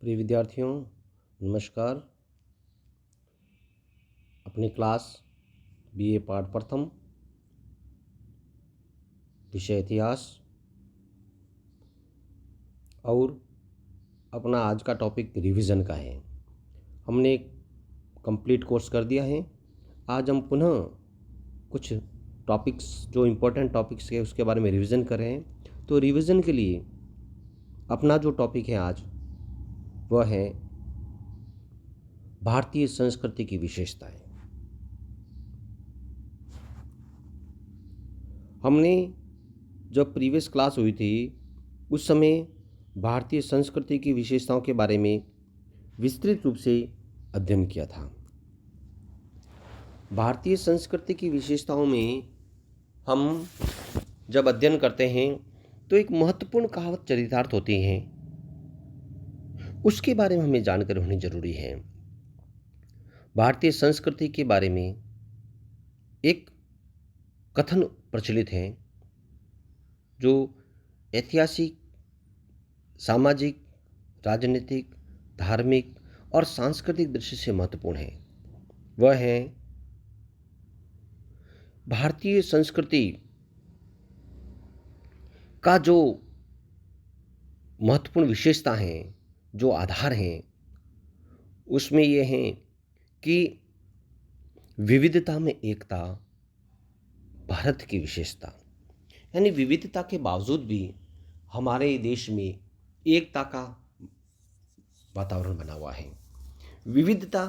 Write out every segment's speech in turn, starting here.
प्रिय विद्यार्थियों, नमस्कार। अपनी क्लास बीए पाठ प्रथम विषय इतिहास और अपना आज का टॉपिक रिवीजन का है। हमने एक कंप्लीट कोर्स कर दिया है। आज हम पुनः कुछ टॉपिक्स जो इम्पोर्टेंट टॉपिक्स है उसके बारे में रिवीजन कर रहे हैं। तो रिवीजन के लिए अपना जो टॉपिक है आज वह है भारतीय संस्कृति की विशेषताएं। हमने जब प्रीवियस क्लास हुई थी उस समय भारतीय संस्कृति की विशेषताओं के बारे में विस्तृत रूप से अध्ययन किया था। भारतीय संस्कृति की विशेषताओं में हम जब अध्ययन करते हैं तो एक महत्वपूर्ण कहावत चरितार्थ होती है, उसके बारे में हमें जानकारी होनी जरूरी है। भारतीय संस्कृति के बारे में एक कथन प्रचलित है जो ऐतिहासिक, सामाजिक, राजनीतिक, धार्मिक और सांस्कृतिक दृष्टि से महत्वपूर्ण है। वह है भारतीय संस्कृति का जो महत्वपूर्ण विशेषता है, जो आधार हैं, उसमें यह है कि विविधता में एकता भारत की विशेषता, यानी विविधता के बावजूद भी हमारे देश में एकता का वातावरण बना हुआ है। विविधता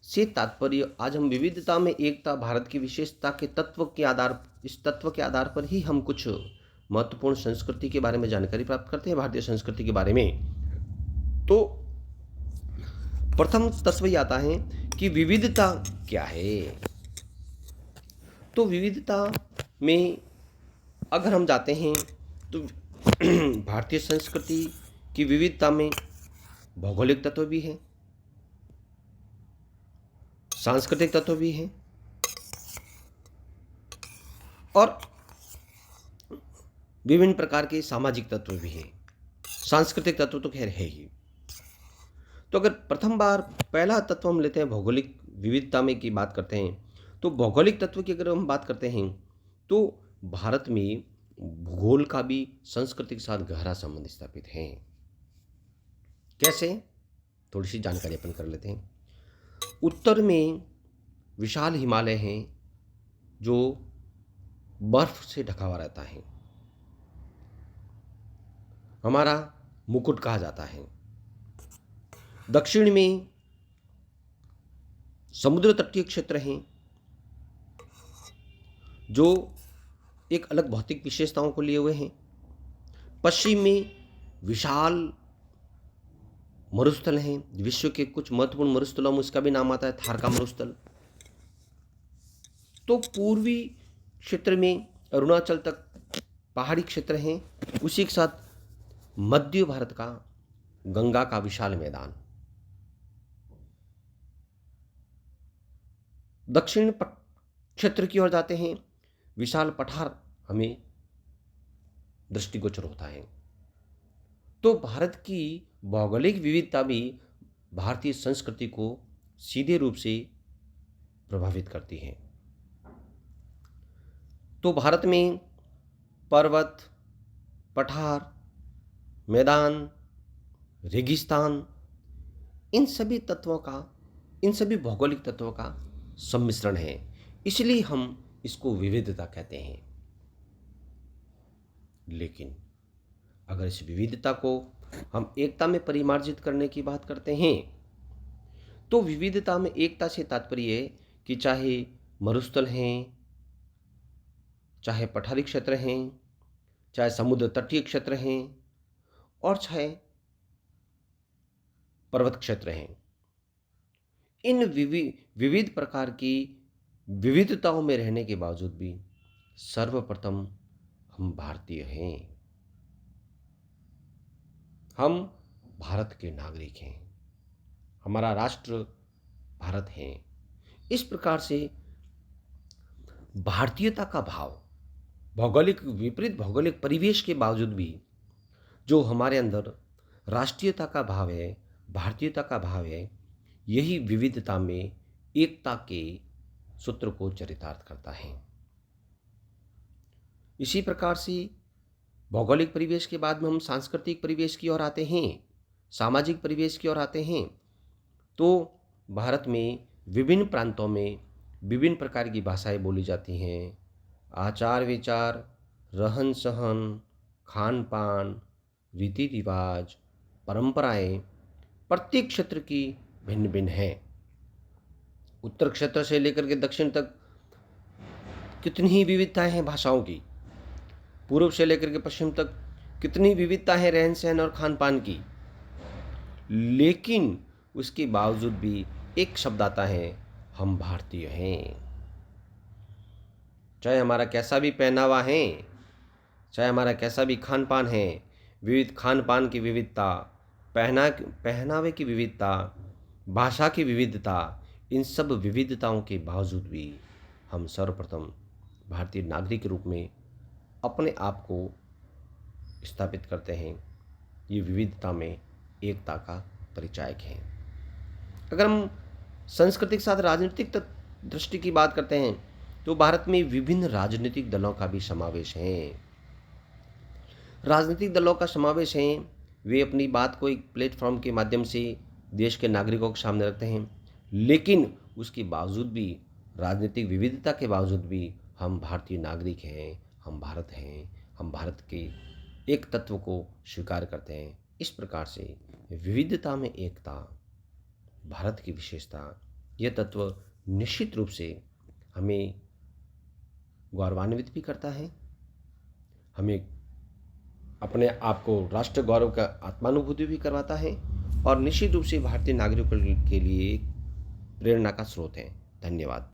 से तात्पर्य, आज हम विविधता में एकता भारत की विशेषता के इस तत्व के आधार पर ही हम कुछ महत्वपूर्ण संस्कृति के बारे में जानकारी प्राप्त करते हैं, भारतीय संस्कृति के बारे में। तो प्रथम तत्व ये आता है कि विविधता क्या है। तो विविधता में अगर हम जाते हैं तो भारतीय संस्कृति की विविधता में भौगोलिक तत्व भी है, सांस्कृतिक तत्व भी है और विभिन्न प्रकार के सामाजिक तत्व भी हैं। सांस्कृतिक तत्व तो खैर है ही। तो अगर प्रथम बार पहला तत्व हम लेते हैं, भौगोलिक विविधता में की बात करते हैं, तो भौगोलिक तत्व की अगर हम बात करते हैं तो भारत में भूगोल का भी संस्कृति के साथ गहरा संबंध स्थापित है। कैसे, थोड़ी सी जानकारी अपन कर लेते हैं। उत्तर में विशाल हिमालय हैं जो बर्फ से ढका हुआ रहता है, हमारा मुकुट कहा जाता है। दक्षिण में समुद्र तटीय क्षेत्र हैं जो एक अलग भौतिक विशेषताओं को लिए हुए हैं। पश्चिम में विशाल मरुस्थल हैं, विश्व के कुछ महत्वपूर्ण मरुस्थलों में उसका भी नाम आता है, थार का मरुस्थल। तो पूर्वी क्षेत्र में अरुणाचल तक पहाड़ी क्षेत्र हैं, उसी के साथ मध्य भारत का गंगा का विशाल मैदान। दक्षिण क्षेत्र की ओर जाते हैं, विशाल पठार हमें दृष्टिगोचर होता है। तो भारत की भौगोलिक विविधता भी भारतीय संस्कृति को सीधे रूप से प्रभावित करती है। तो भारत में पर्वत, पठार, मैदान, रेगिस्तान, इन सभी भौगोलिक तत्वों का सम्मिश्रण है, इसलिए हम इसको विविधता कहते हैं। लेकिन अगर इस विविधता को हम एकता में परिमार्जित करने की बात करते हैं तो विविधता में एकता से तात्पर्य है कि चाहे मरुस्थल हैं, चाहे पठारी क्षेत्र हैं, चाहे समुद्र तटीय क्षेत्र हैं और चाहे पर्वत क्षेत्र हैं, इन विविध प्रकार की विविधताओं में रहने के बावजूद भी सर्वप्रथम हम भारतीय हैं, हम भारत के नागरिक हैं, हमारा राष्ट्र भारत है। इस प्रकार से भारतीयता का भाव विपरीत भौगोलिक परिवेश के बावजूद भी जो हमारे अंदर राष्ट्रीयता का भाव है भारतीयता का भाव है, यही विविधता में एकता के सूत्र को चरितार्थ करता है। इसी प्रकार से भौगोलिक परिवेश के बाद में हम सांस्कृतिक परिवेश की ओर आते हैं, सामाजिक परिवेश की ओर आते हैं। तो भारत में विभिन्न प्रांतों में विभिन्न प्रकार की भाषाएं बोली जाती हैं। आचार विचार, रहन सहन, खान पान, रीति रिवाज, परंपराएं प्रत्येक क्षेत्र की भिन्न भिन्न हैं। उत्तर क्षेत्र से लेकर के दक्षिण तक कितनी ही विविधताएं हैं भाषाओं की, पूर्व से लेकर के पश्चिम तक कितनी विविधता है रहन सहन और खान पान की, लेकिन उसके बावजूद भी एक शब्द आता है, हम भारतीय हैं। चाहे हमारा कैसा भी पहनावा है, चाहे हमारा कैसा भी खान पान है, विविध खान पान की विविधता, पहनावे की विविधता, भाषा की विविधता, इन सब विविधताओं के बावजूद भी हम सर्वप्रथम भारतीय नागरिक के रूप में अपने आप को स्थापित करते हैं। ये विविधता में एकता का परिचायक है। अगर हम सांस्कृतिक साथ राजनीतिक दृष्टि की बात करते हैं तो भारत में विभिन्न राजनीतिक दलों का भी समावेश है। राजनीतिक दलों का समावेश है, वे अपनी बात को एक प्लेटफॉर्म के माध्यम से देश के नागरिकों के सामने रखते हैं, लेकिन उसके बावजूद भी, राजनीतिक विविधता के बावजूद भी हम भारतीय नागरिक हैं, हम भारत हैं, हम भारत के एक तत्व को स्वीकार करते हैं। इस प्रकार से विविधता में एकता, भारत की विशेषता, यह तत्व निश्चित रूप से हमें गौरवान्वित भी करता है, हमें अपने आप को राष्ट्र गौरव का आत्मानुभूति भी करवाता है और निश्चित रूप से भारतीय नागरिकों के लिए एक प्रेरणा का स्रोत है। धन्यवाद।